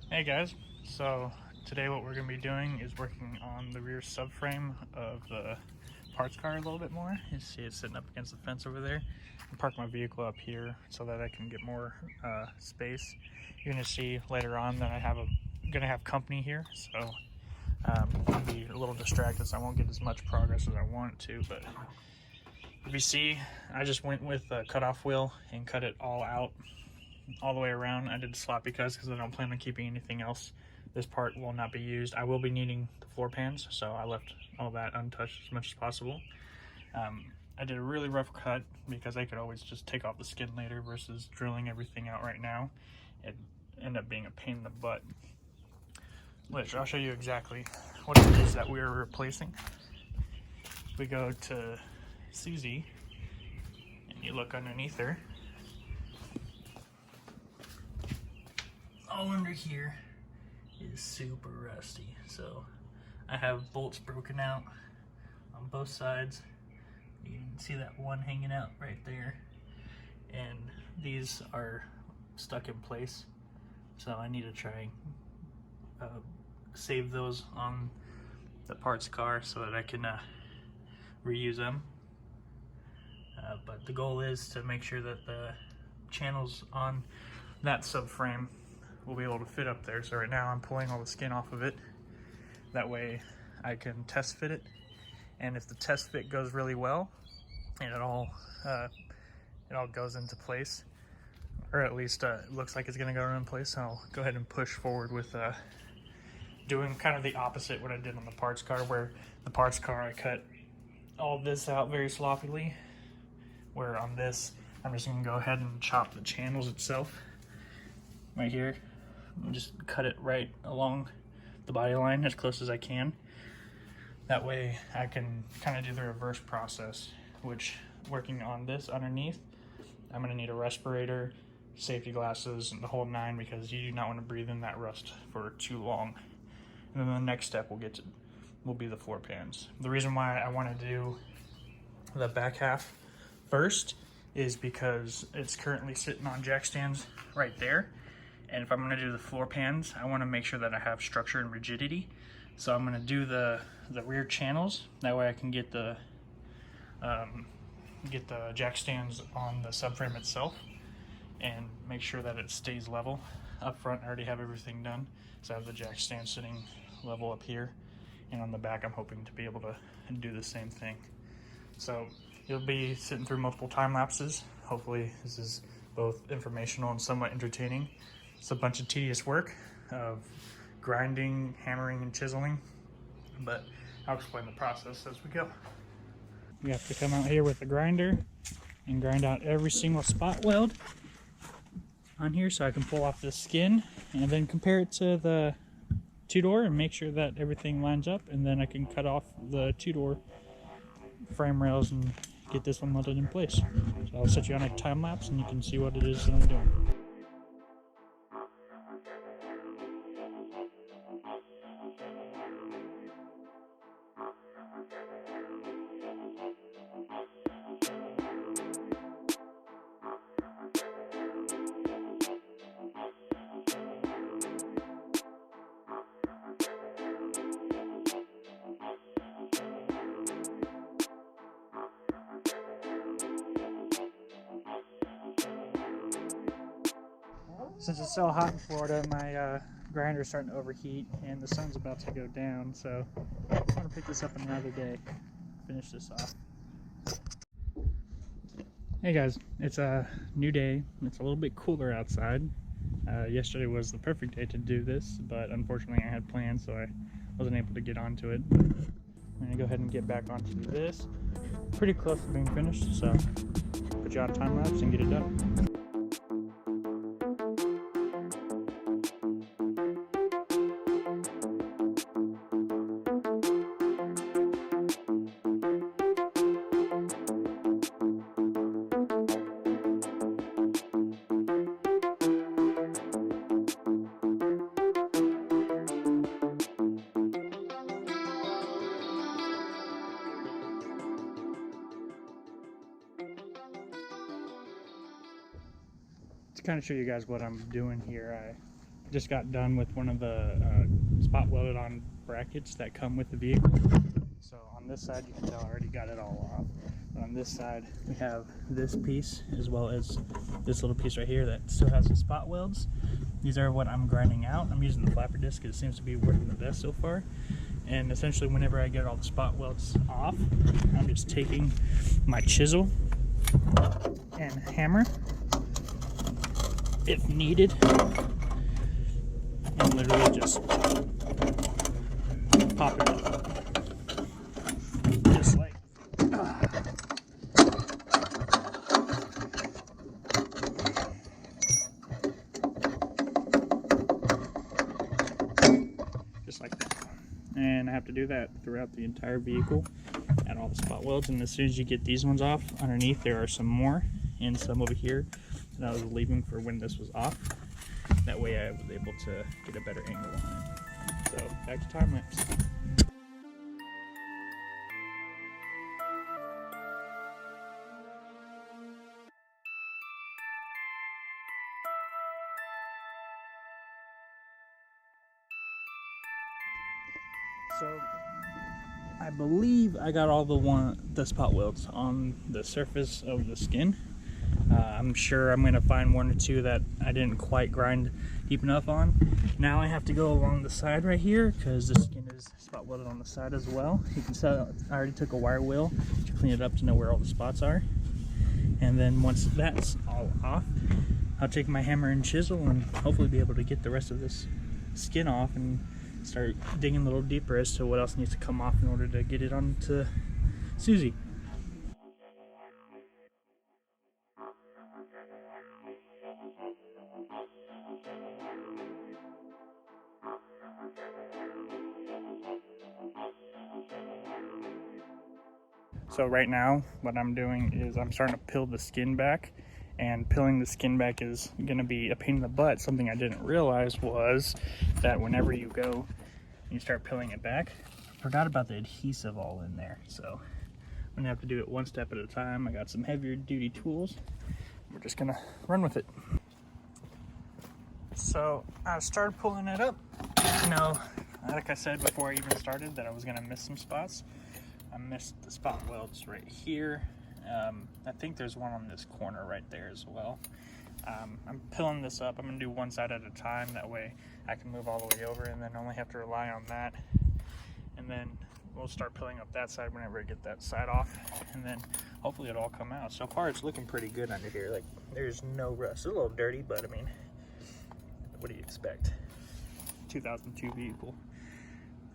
Hey guys, so today what we're going to be doing is working on the rear subframe of the parts car a little bit more. You see it's sitting up against the fence over there. I parked my vehicle up here so that I can get more space. You're going to see later on that I'm going to have company here, so I'll be a little distracted, so I won't get as much progress as I want to. But if you see, I just went with a cutoff wheel and cut it all out all the way around. I did sloppy cuts because I don't plan on keeping anything else. This part will not be used. I will be needing the floor pans, so I left all that untouched as much as possible. I did a really rough cut because I could always just take off the skin later versus drilling everything out right now. It ended up being a pain in the butt, which I'll show you exactly what it is that we're replacing. We go to Suzie and you look underneath her. All under here is super rusty, so I have bolts broken out on both sides. You can see that one hanging out right there, and these are stuck in place, so I need to try save those on the parts car so that I can reuse them. But the goal is to make sure that the channels on that subframe will be able to fit up there. So right now I'm pulling all the skin off of it. That way I can test fit it, and if the test fit goes really well and it all goes into place, or at least it looks like it's going to go in place, I'll go ahead and push forward with doing kind of the opposite what I did on the parts car, where the parts car I cut all this out very sloppily, where on this I'm just going to go ahead and chop the channels itself right here and just cut it right along the body line as close as I can. That way I can kind of do the reverse process, which working on this underneath, I'm going to need a respirator, safety glasses, and the whole nine, because you do not want to breathe in that rust for too long. And then the next step will be the floor pans. The reason why I want to do the back half first is because it's currently sitting on jack stands right there. And if I'm going to do the floor pans, I want to make sure that I have structure and rigidity. So I'm going to do the rear channels. That way I can get the jack stands on the subframe itself and make sure that it stays level. Up front, I already have everything done. So I have the jack stand sitting level up here. And on the back, I'm hoping to be able to do the same thing. So you'll be sitting through multiple time lapses. Hopefully this is both informational and somewhat entertaining. It's a bunch of tedious work of grinding, hammering, and chiseling, but I'll explain the process as we go. We have to come out here with the grinder and grind out every single spot weld on here so I can pull off the skin and then compare it to the two-door and make sure that everything lines up, and then I can cut off the two-door frame rails and get this one welded in place. So I'll set you on a time lapse and you can see what it is that I'm doing. Since it's so hot in Florida, my grinder's starting to overheat and the sun's about to go down, so I'm going to pick this up another day, finish this off. Hey guys, it's a new day. It's a little bit cooler outside. Yesterday was the perfect day to do this, but unfortunately I had plans, so I wasn't able to get onto it. I'm going to go ahead and get back onto this. Pretty close to being finished, so put you on time lapse and get it done. To kind of show you guys what I'm doing here, just got done with one of the spot welded on brackets that come with the vehicle. So on this side, you can tell I already got it all off. But on this side, we have this piece as well as this little piece right here that still has the spot welds. These are what I'm grinding out. I'm using the flapper disc because it seems to be working the best so far. And essentially, whenever I get all the spot welds off, I'm just taking my chisel and hammer, if needed, and literally just pop it up. Just like that. And I have to do that throughout the entire vehicle at all the spot welds. And as soon as you get these ones off, underneath there are some more and some over here that I was leaving for when this was off. That way I was able to get a better angle on it. So back to time lapse. So I believe I got all the spot welds on the surface of the skin. I'm sure I'm going to find one or two that I didn't quite grind deep enough on. Now I have to go along the side right here because the skin is spot welded on the side as well. You can tell I already took a wire wheel to clean it up to know where all the spots are. And then once that's all off, I'll take my hammer and chisel and hopefully be able to get the rest of this skin off and start digging a little deeper as to what else needs to come off in order to get it onto Suzie. So right now what I'm doing is I'm starting to peel the skin back, and peeling the skin back is going to be a pain in the butt. Something I didn't realize was that whenever you go and you start peeling it back, I forgot about the adhesive all in there. So I'm going to have to do it one step at a time. I got some heavier duty tools. We're just going to run with it. So I started pulling it up. You know, like I said before I even started, that I was going to miss some spots. I missed the spot welds right here. I think there's one on this corner right there as well. I'm peeling this up. I'm going to do one side at a time. That way I can move all the way over and then only have to rely on that. And then we'll start peeling up that side whenever I get that side off. And then hopefully it'll all come out. So far it's looking pretty good under here. Like, there's no rust. It's a little dirty, but I mean, what do you expect? 2002 vehicle.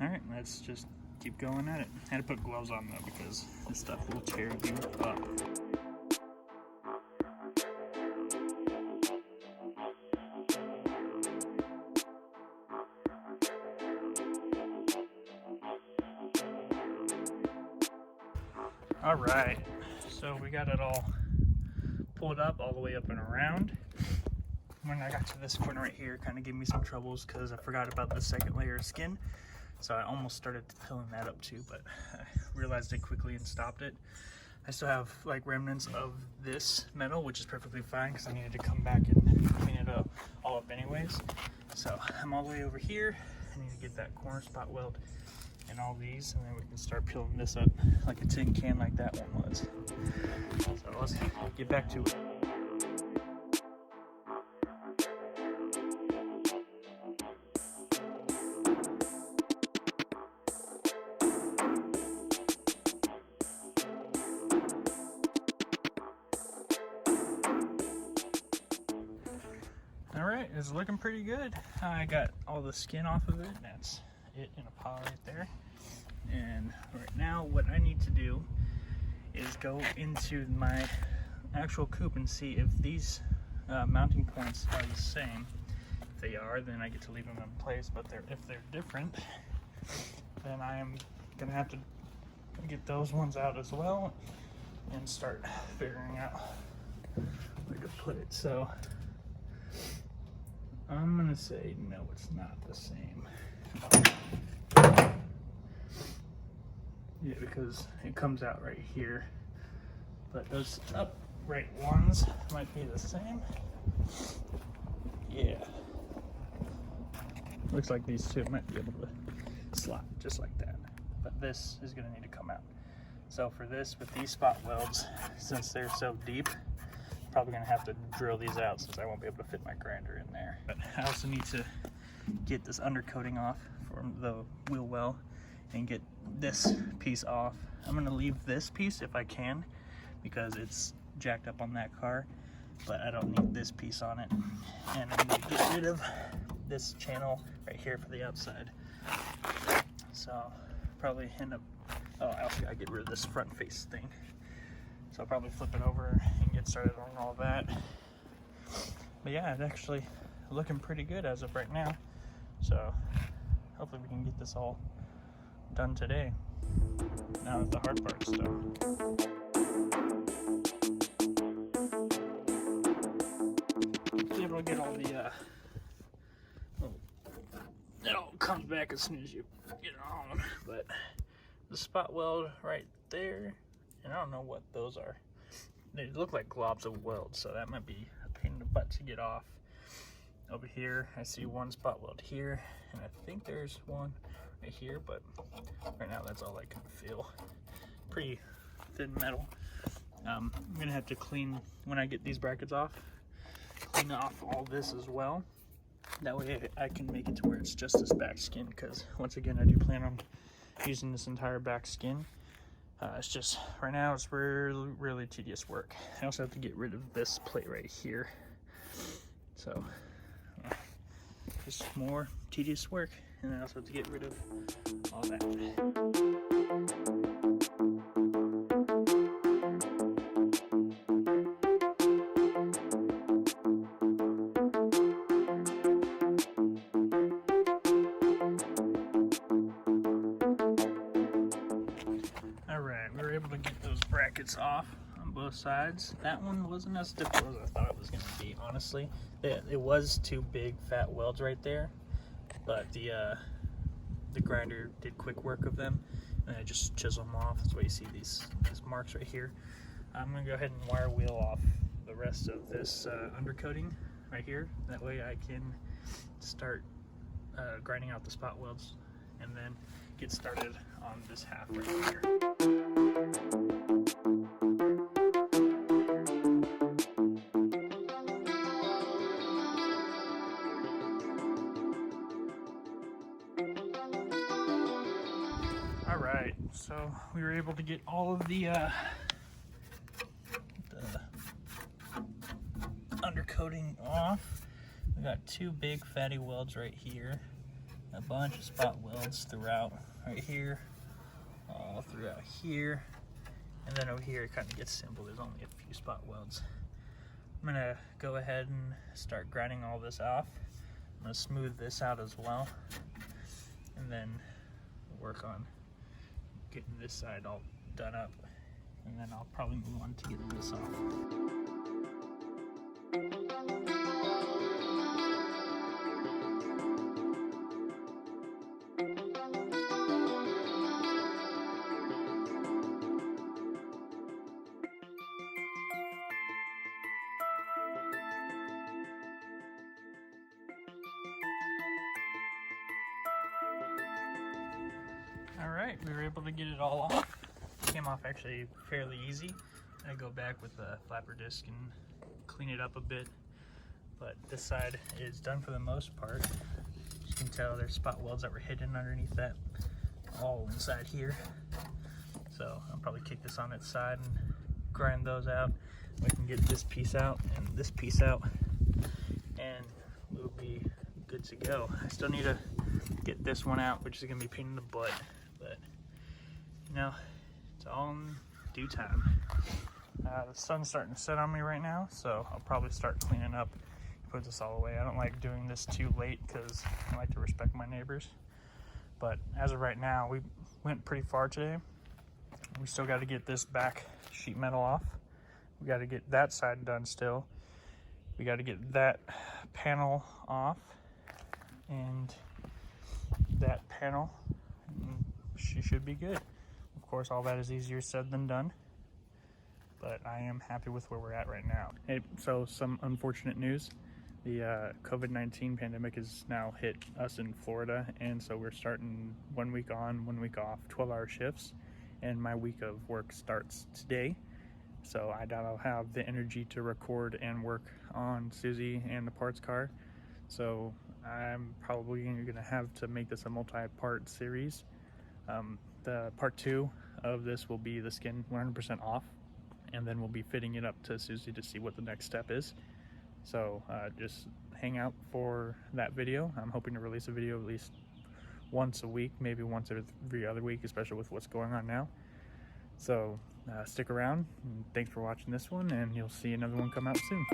Alright, let's just keep going at it. I had to put gloves on though because this stuff will tear you up. Alright, so we got it all pulled up all the way up and around. When I got to this corner right here, it kind of gave me some troubles because I forgot about the second layer of skin. So I almost started peeling that up too, but I realized it quickly and stopped it. I still have like remnants of this metal, which is perfectly fine because I needed to come back and clean it up all up anyways. So I'm all the way over here. I need to get that corner spot weld and all these, and then we can start peeling this up like a tin can like that one was. So let's get back to it. Alright, it's looking pretty good. I got all the skin off of it. That's it in a pile right there. And right now what I need to do is go into my actual coupe and see if these mounting points are the same. If they are, then I get to leave them in place, but if they're different, then I am going to have to get those ones out as well and start figuring out where to put it. So I'm gonna say no, it's not the same. Yeah, because it comes out right here, but those upright ones might be the same. Yeah, looks like these two might be able to slot just like that, but this is going to need to come out. So for this, with these spot welds, since they're so deep, probably going to have to drill these out since I won't be able to fit my grinder in there. But I also need to get this undercoating off from the wheel well and get this piece off. I'm going to leave this piece if I can because it's jacked up on that car, but I don't need this piece on it. And I need to get rid of this channel right here for the outside. So probably end up, oh, I also gotta get rid of this front face thing. So I'll probably flip it over and get started on all that. But yeah, it's actually looking pretty good as of right now. So hopefully we can get this all done today. Now that the hard part's done. Be able to get all the it all comes back as soon as you get it on, but the spot weld right there, and I don't know what those are. They look like globs of weld, so that might be a pain in the butt to get off. Over here, I see one spot weld here, and I think there's one right here, but right now that's all I can feel. Pretty thin metal. I'm gonna have to clean, when I get these brackets off, clean off all this as well. That way I can make it to where it's just this back skin, because once again I do plan on using this entire back skin. It's just right now it's really tedious work. I also have to get rid of this plate right here, so just more tedious work. And I also have to get rid of all that. Brackets off on both sides. That one wasn't as difficult as I thought it was going to be, honestly. It was two big fat welds right there, but the grinder did quick work of them, and I just chisel them off. That's why you see these marks right here. I'm going to go ahead and wire wheel off the rest of this undercoating right here. That way I can start grinding out the spot welds and then get started on this half right here. Alright, so we were able to get all of the undercoating off. We got two big fatty welds right here, a bunch of spot welds throughout right here, all throughout here, and then over here it kind of gets simple. There's only a few spot welds. I'm gonna go ahead and start grinding all this off. I'm gonna smooth this out as well, and then work on getting this side all done up, and then I'll probably move on to getting this off. Alright, we were able to get it all off. It came off actually fairly easy. I go back with the flapper disc and clean it up a bit, but this side is done for the most part. As you can tell, there's spot welds that were hidden underneath that, all inside here. So I'll probably kick this on its side and grind those out. We can get this piece out and this piece out, and we'll be good to go. I still need to get this one out, which is gonna be a pain in the butt, but you know, it's all in due time. The sun's starting to set on me right now, so I'll probably start cleaning up, put this all away. I don't like doing this too late because I like to respect my neighbors. But as of right now, we went pretty far today. We still got to get this back sheet metal off. We got to get that side done still. We got to get that panel off and that panel. And she should be good. Of course, all that is easier said than done, but I am happy with where we're at right now. Hey, so some unfortunate news. The COVID-19 pandemic has now hit us in Florida, and so we're starting 1 week on, 1 week off, 12-hour shifts, and my week of work starts today. So I doubt I'll have the energy to record and work on Suzie and the parts car. So I'm probably going to have to make this a multi-part series. The part 2 of this will be the skin 100% off, and then we'll be fitting it up to Suzie to see what the next step is. So just hang out for that video. I'm hoping to release a video at least once a week, maybe once every other week, especially with what's going on now. So stick around, and thanks for watching this one, and you'll see another one come out soon.